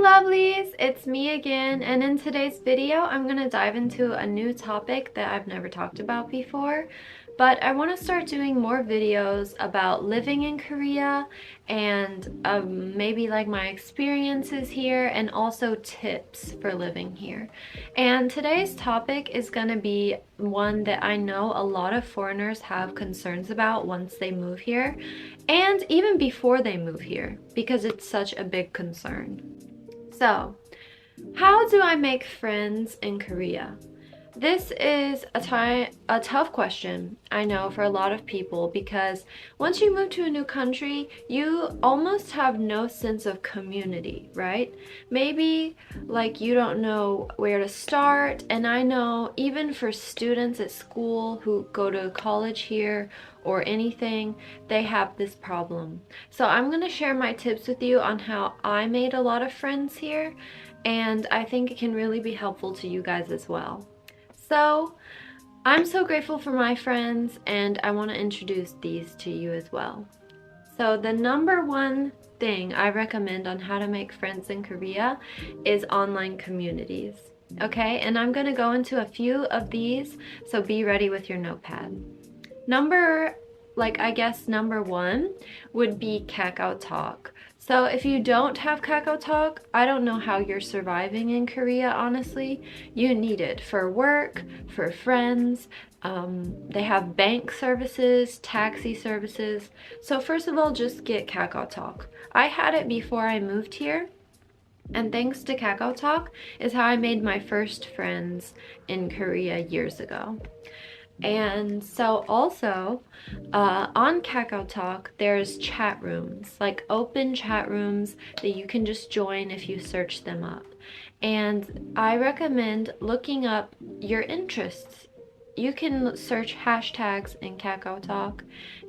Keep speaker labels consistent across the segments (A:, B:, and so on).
A: lovelies, it's me again, and in today's video I'm going to dive into a new topic that I've never talked about before, but I want to start doing more videos about living in Korea and maybe like my experiences here and also tips for living here. And today's topic is going to be one that I know a lot of foreigners have concerns about once they move here and even before they move here because it's such a big concern. So, how do I make friends in Korea? This is a tough question, I know, for a lot of people because once you move to a new country, you almost have no sense of community, right? Maybe like you don't know where to start, and I know even for students at school who go to college here or anything, they have this problem. So I'm going to share my tips with you on how I made a lot of friends here, and I think it can really be helpful to you guys as well. So, I'm so grateful for my friends and I want to introduce these to you as well. So the number one thing I recommend on how to make friends in Korea is online communities. Okay, and I'm going to go into a few of these, so be ready with your notepad. Number one would be Kakao Talk. So if you don't have Kakao Talk, I don't know how you're surviving in Korea, honestly. You need it for work, for friends. They have bank services, taxi services. So first of all, just get Kakao Talk. I had it before I moved here. And thanks to Kakao Talk is how I made my first friends in Korea years ago. And so also on Kakao Talk there's chat rooms, like open chat rooms that you can just join if you search them up. And I recommend looking up your interests. You can search hashtags in Kakao Talk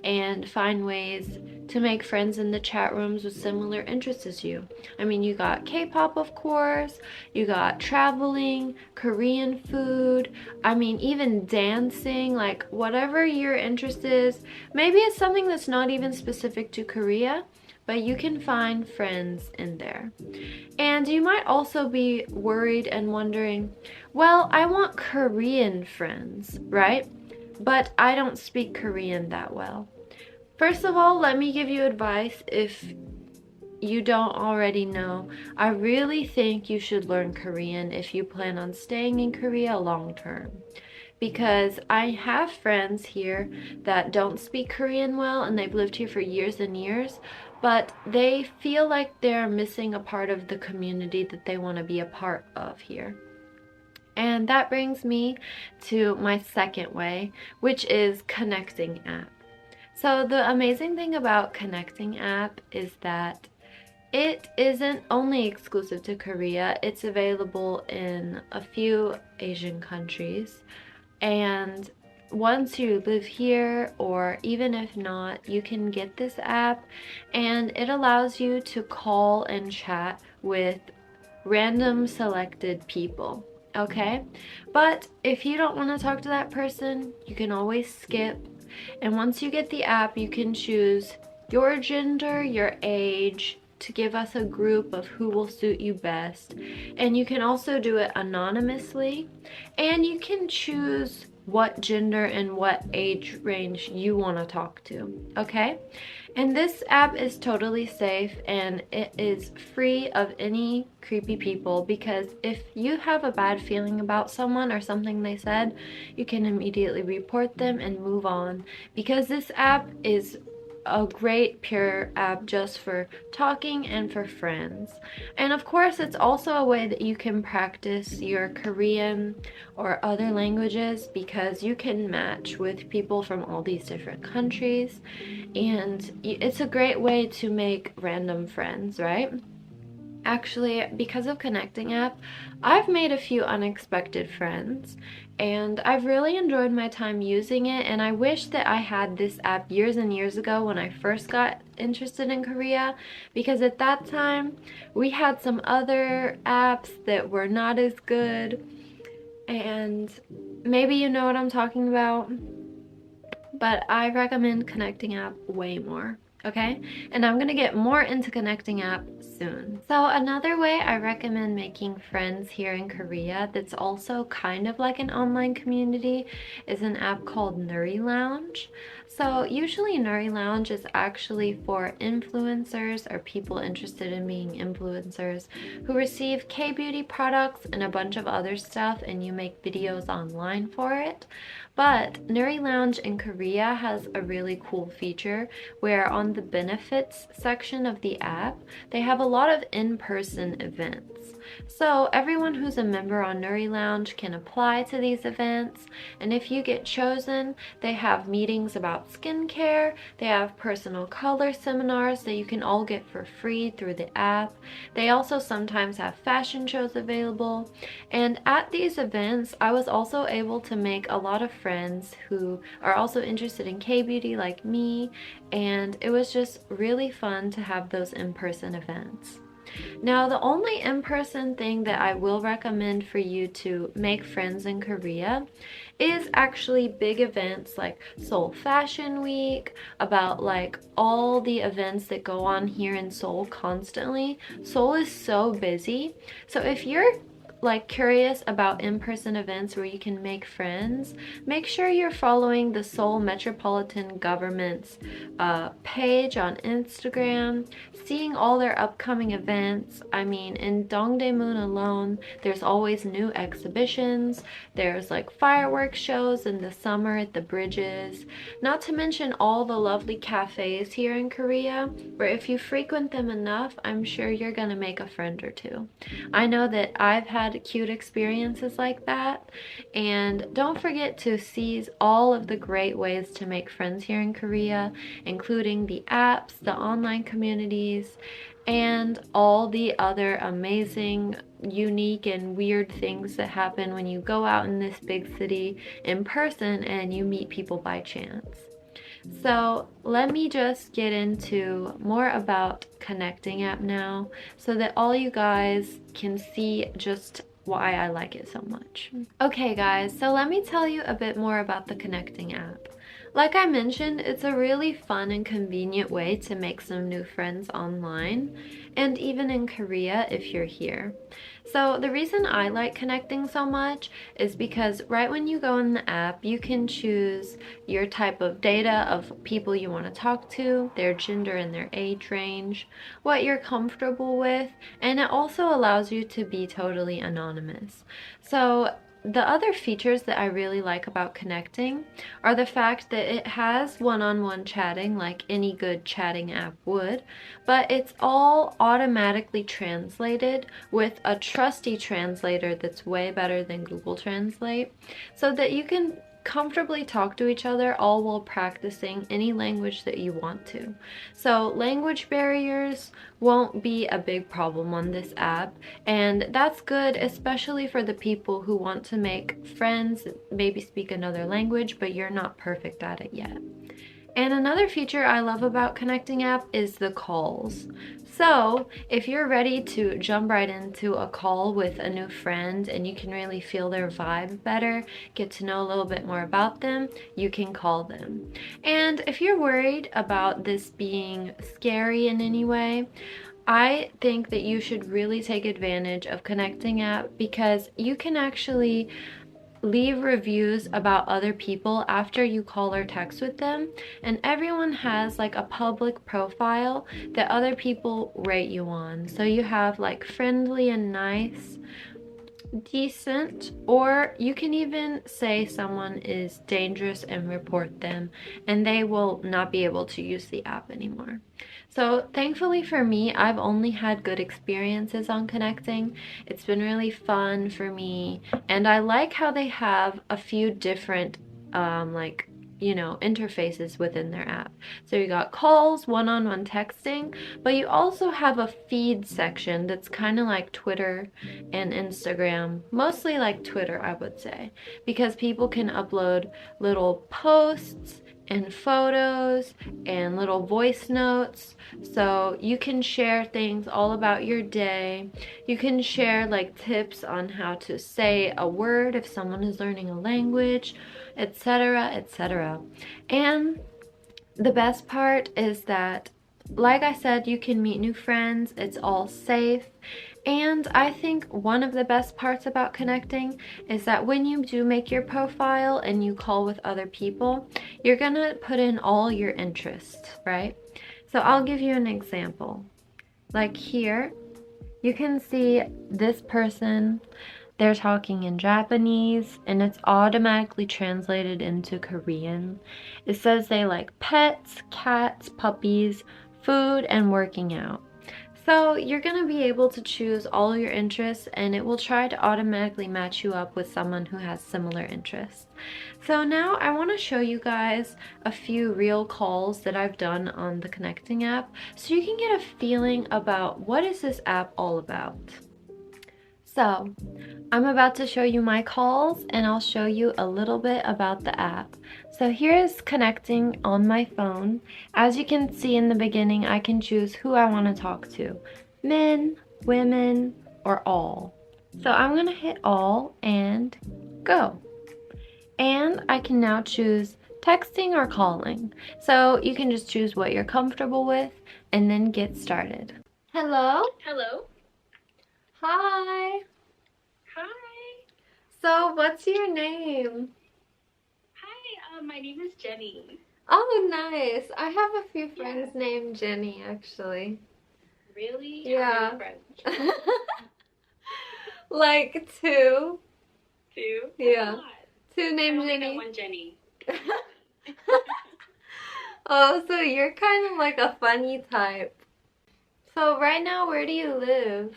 A: and find ways to make friends in the chat rooms with similar interests as you. I mean, you got K-pop, of course, you got traveling, Korean food, I mean, even dancing, like whatever your interest is. Maybe it's something that's not even specific to Korea, but you can find friends in there. And you might also be worried and wondering, well, I want Korean friends, right? But I don't speak Korean that well. First of all, let me give you advice if you don't already know. I really think you should learn Korean if you plan on staying in Korea long term. Because I have friends here that don't speak Korean well and they've lived here for years and years, but they feel like they're missing a part of the community that they want to be a part of here. And that brings me to my second way, which is Connecting app. So the amazing thing about Connecting app is that it isn't only exclusive to Korea, it's available in a few Asian countries. And once you live here, or even if not, you can get this app and it allows you to call and chat with random selected people. Okay? But if you don't want to talk to that person, you can always skip. And once you get the app, you can choose your gender, your age, to give us a group of who will suit you best. And you can also do it anonymously. And you can choose what gender and what age range you want to talk to, okay? And this app is totally safe and it is free of any creepy people, because if you have a bad feeling about someone or something they said, you can immediately report them and move on, because this app is a great pure app just for talking and for friends. And of course, it's also a way that you can practice your Korean or other languages, because you can match with people from all these different countries, and it's a great way to make random friends, right? Actually, because of Connecting app, I've made a few unexpected friends, and I've really enjoyed my time using it, and I wish that I had this app years and years ago when I first got interested in Korea, because at that time we had some other apps that were not as good, and maybe you know what I'm talking about, but I recommend Connecting app way more. okay? And I'm gonna get more into connecting app soon. So another way I recommend making friends here in Korea that's also kind of like an online community is an app called Nuri Lounge. So usually Nuri Lounge is actually for influencers or people interested in being influencers who receive K-beauty products and a bunch of other stuff, and you make videos online for it. But Nuri Lounge in Korea has a really cool feature where on the benefits section of the app, they have a lot of in-person events. So everyone who's a member on Nuri Lounge can apply to these events, and if you get chosen, they have meetings about skincare, they have personal color seminars that you can all get for free through the app. They also sometimes have fashion shows available, and at these events, I was also able to make a lot of friends who are also interested in K-beauty like me, and it was just really fun to have those in-person events. Now, the only in-person thing that I will recommend for you to make friends in Korea is actually big events like Seoul Fashion Week, about like all the events that go on here in Seoul constantly. Seoul is so busy. So if you're like curious about in-person events where you can make friends, make sure you're following the Seoul Metropolitan Government's page on Instagram, seeing all their upcoming events. I mean, in Dongdaemun alone, there's always new exhibitions. There's like fireworks shows in the summer at the bridges, not to mention all the lovely cafes here in Korea, where if you frequent them enough, I'm sure you're gonna make a friend or two. I know that I've had cute experiences like that. And don't forget to seize all of the great ways to make friends here in Korea, including the apps, the online communities, and all the other amazing, unique, and weird things that happen when you go out in this big city in person and you meet people by chance. So let me just get into more about Connecting app now so that all you guys can see just why I like it so much. Okay guys, so let me tell you a bit more about the Connecting app. Like I mentioned, it's a really fun and convenient way to make some new friends online, and even in Korea if you're here. So the reason I like Connecting so much is because right when you go in the app, you can choose your type of data of people you want to talk to, their gender and their age range, what you're comfortable with, and it also allows you to be totally anonymous. So the other features that I really like about Connecting are the fact that it has one-on-one chatting like any good chatting app would, but it's all automatically translated with a trusty translator that's way better than Google Translate, so that you can comfortably talk to each other all while practicing any language that you want to. So language barriers won't be a big problem on this app, and that's good especially for the people who want to make friends, maybe speak another language, but you're not perfect at it yet. And another feature I love about Connecting app is the calls. So if you're ready to jump right into a call with a new friend and you can really feel their vibe better, get to know a little bit more about them, you can call them. And if you're worried about this being scary in any way, I think that you should really take advantage of Connecting app because you can actually leave reviews about other people after you call or text with them, and everyone has like a public profile that other people rate you on. So you have like friendly and nice, decent, or you can even say someone is dangerous and report them, and they will not be able to use the app anymore. So thankfully for me, I've only had good experiences on Connecting. It's been really fun for me, and I like how they have a few different interfaces within their app. So you got calls, one-on-one texting, but you also have a feed section that's kind of like Twitter and Instagram, mostly like Twitter, I would say, because people can upload little posts and photos and little voice notes, so you can share things all about your day. You can share like tips on how to say a word if someone is learning a language, etc., etc. And the best part is that like I said, you can meet new friends, it's all safe. And I think one of the best parts about connecting is that when you do make your profile and you call with other people, you're gonna put in all your interests, right? So I'll give you an example. Like here, you can see this person, they're talking in Japanese and it's automatically translated into Korean. It says they like pets, cats, puppies, food, and working out. So you're going to be able to choose all your interests and it will try to automatically match you up with someone who has similar interests. So now I want to show you guys a few real calls that I've done on the Connecting app so you can get a feeling about what is this app all about. So I'm about to show you my calls and I'll show you a little bit about the app. So here's Connecting on my phone. As you can see in the beginning, I can choose who I want to talk to. Men, women, or all. So I'm going to hit all and go. And I can now choose texting or calling. So you can just choose what you're comfortable with and then get started. Hello?
B: Hello.
A: Hi.
B: Hi.
A: So what's your name?
B: Hi, my name is Jenny.
A: Oh, nice. I have a few friends named Jenny, actually.
B: Really?
A: Yeah.
B: How many friends?
A: Like two.
B: Two?
A: Yeah. Two named
B: I only
A: Jenny.
B: know one Jenny.
A: Oh, so you're kind of like a funny type. So right now, where do you live?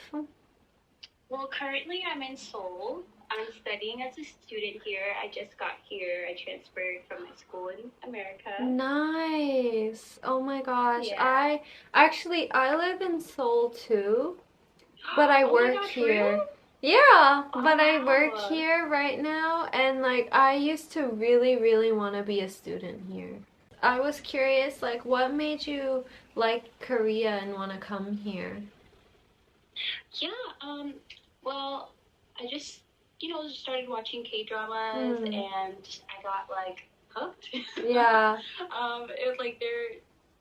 B: Well, currently I'm in Seoul. I'm studying as a student here. I just got here. I transferred from my school in America.
A: Nice. Oh my gosh.
B: Yeah.
A: I live in Seoul too, but I
B: Oh my
A: work
B: gosh,
A: here.
B: really?
A: Yeah,
B: Oh,
A: but I work
B: wow.
A: here right now, and like I used to really want to be a student here. I was curious, like what made you like Korea and want to come here?
B: Yeah, well, I just, started watching K-dramas and I got like hooked.
A: Yeah.
B: It was like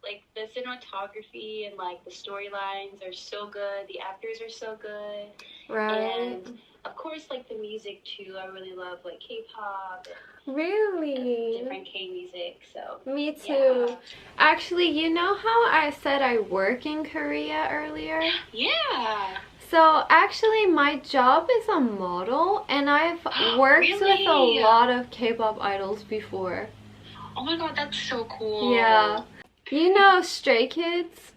B: like the cinematography and like the storylines are so good, the actors are so good.
A: Right.
B: And of course like the music too. I really love like K-pop and
A: Really?
B: different K-music, so
A: Me too.
B: yeah.
A: Actually, you know how I said I work in Korea earlier?
B: Yeah.
A: So actually my job is a model and I've worked with a
B: Really?
A: lot of K-pop idols before.
B: Oh my god, that's so cool.
A: Yeah. You know Stray Kids?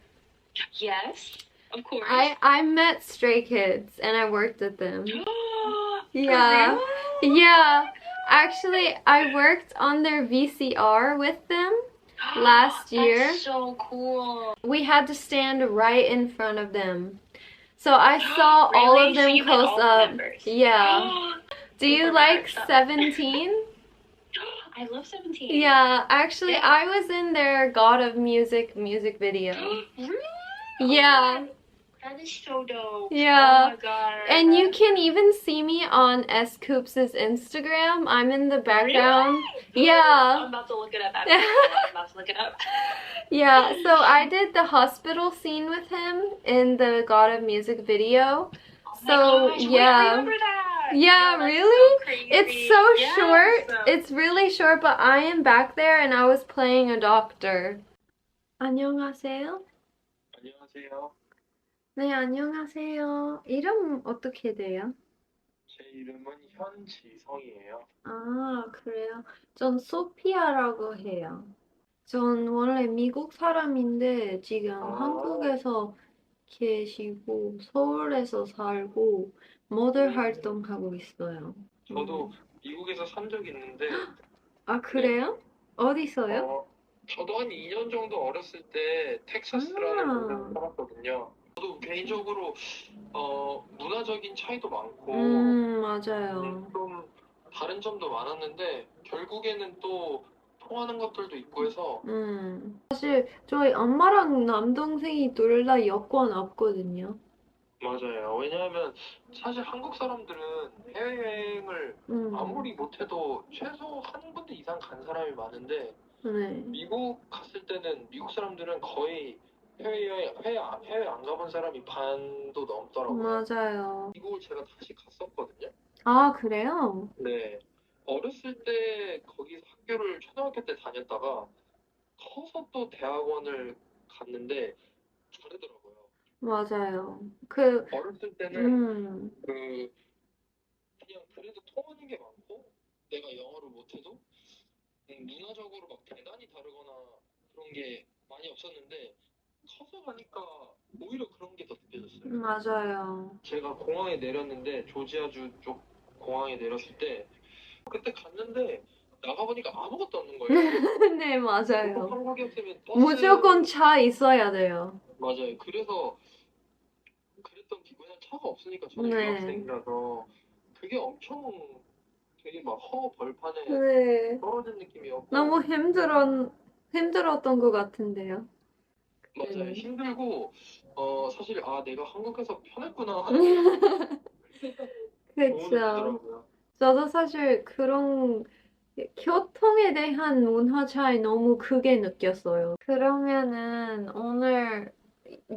B: Yes, of course.
A: I met Stray Kids and I worked with them.
B: Yeah.
A: Yeah. Actually, I worked on their VCR with them last year.
B: That's so cool.
A: We had to stand right in front of them. So I saw
B: Really?
A: all of them
B: So you met
A: close
B: all the
A: up.
B: members.
A: Yeah. Do you
B: Super
A: like
B: nice.
A: 17?
B: I love 17.
A: Yeah, actually
B: Yeah.
A: I was in their God of Music video.
B: Really?
A: Yeah.
B: That is so dope.
A: Yeah.
B: Oh my god.
A: And you can even see me on S.Coop's Instagram. I'm in the background.
B: Really?
A: Yeah.
B: I'm about to look it up after. I'm about to look it up.
A: Yeah, so I did the hospital scene with him in the God of Music video.
B: Oh my
A: So
B: gosh, wait,
A: yeah.
B: I remember that.
A: Yeah,
B: that's
A: really?
B: So crazy.
A: It's so
B: Yes.
A: short. It's really short, but I am back there and I was playing a doctor. 안녕하세요.
C: 안녕하세요.
A: 네, 안녕하세요. 이름 어떻게 돼요?
C: 제 이름은 현지성이에요.
A: 아, 그래요? 전 소피아라고 해요. 전 원래 미국 사람인데 지금 한국에서 계시고 서울에서 살고 모델 활동하고 있어요.
C: 저도 미국에서 산 적이 있는데
A: 아, 그래요? 어디서요?
C: 저도 한 2년 정도 어렸을 때 텍사스라는 곳에서 살았거든요. 저도 개인적으로 문화적인 차이도 많고
A: 맞아요.
C: 좀 다른 점도 많았는데 결국에는 또 통하는 것들도 있고 해서
A: 사실 저희 엄마랑 남동생이 둘 다 여권 없거든요.
C: 맞아요. 왜냐하면 사실 한국 사람들은 해외여행을 아무리 못해도 최소 한 군데 이상 간 사람이 많은데
A: 네.
C: 미국 갔을 때는 미국 사람들은 거의 해외 안 가본 사람이 반도 넘더라고요.
A: 맞아요.
C: 미국을 제가 다시 갔었거든요.
A: 아, 그래요?
C: 네. 어렸을 때 거기서 학교를 초등학교 때 다녔다가 커서 또 대학원을 갔는데 다르더라고요.
A: 맞아요.
C: 어렸을 때는 그 그냥 그래도 통하는 게 많고 내가 영어를 못해도 문화적으로 막 대단히 다르거나 그런 게 많이 없었는데 커서 가니까 오히려 그런 게 더 느껴졌어요.
A: 맞아요.
C: 제가 공항에 내렸는데 조지아주 쪽 공항에 내렸을 때 그때 갔는데 나가보니까 아무것도 없는 거예요.
A: 네, 맞아요.
C: 한국이었으면 버스
A: 무조건 차 있어야 돼요.
C: 맞아요. 그래서 그랬던 기분이 차가 없으니까 저는
A: 네.
C: 유학생이라서 그게 엄청 되게 막 허벌판에
A: 네.
C: 떨어진 느낌이었고
A: 너무 힘들었던 것 같은데요.
C: 맞아요. 힘들고 사실 아 내가 한국에서 편했구나 좋은
A: 그쵸.
C: 느끼더라고요.
A: 저도 사실 그런 교통에 대한 문화 차이 너무 크게 느꼈어요. 그러면은 오늘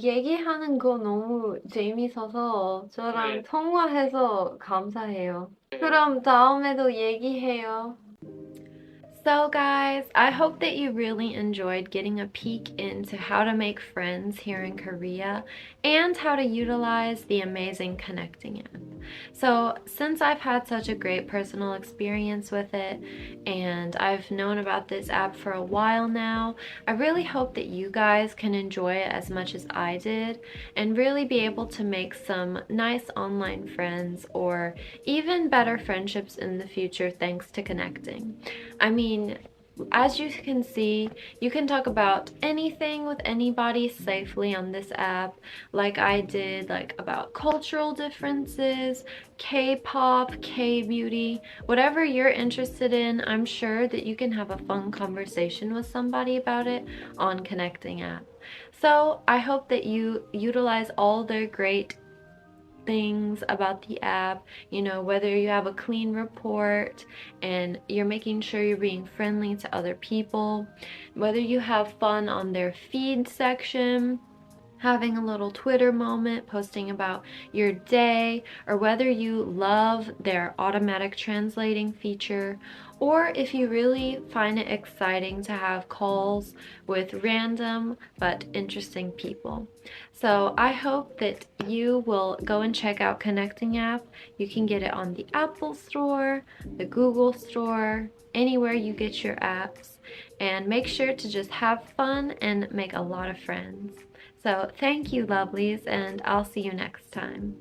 A: 얘기하는 거 너무 재밌어서 저랑
C: 네.
A: 통화해서 감사해요. 그럼 다음에도 얘기해요. So guys, I hope that you really enjoyed getting a peek into how to make friends here in Korea and how to utilize the amazing connecting app. So since I've had such a great personal experience with it and I've known about this app for a while now, I really hope that you guys can enjoy it as much as I did and really be able to make some nice online friends or even better friendships in the future thanks to connecting. I mean, as you can see, you can talk about anything with anybody safely on this app, like I did, like about cultural differences, K-pop, K-beauty, whatever you're interested in. I'm sure that you can have a fun conversation with somebody about it on Connecting app. So I hope that you utilize all their great things about the app, you know, whether you have a clean report and you're making sure you're being friendly to other people, whether you have fun on their feed section, having a little Twitter moment, posting about your day, or whether you love their automatic translating feature, or if you really find it exciting to have calls with random but interesting people. So I hope that you will go and check out Connecting app. You can get it on the Apple Store, the Google Store, anywhere you get your apps, and make sure to just have fun and make a lot of friends. So thank you, lovelies, and I'll see you next time.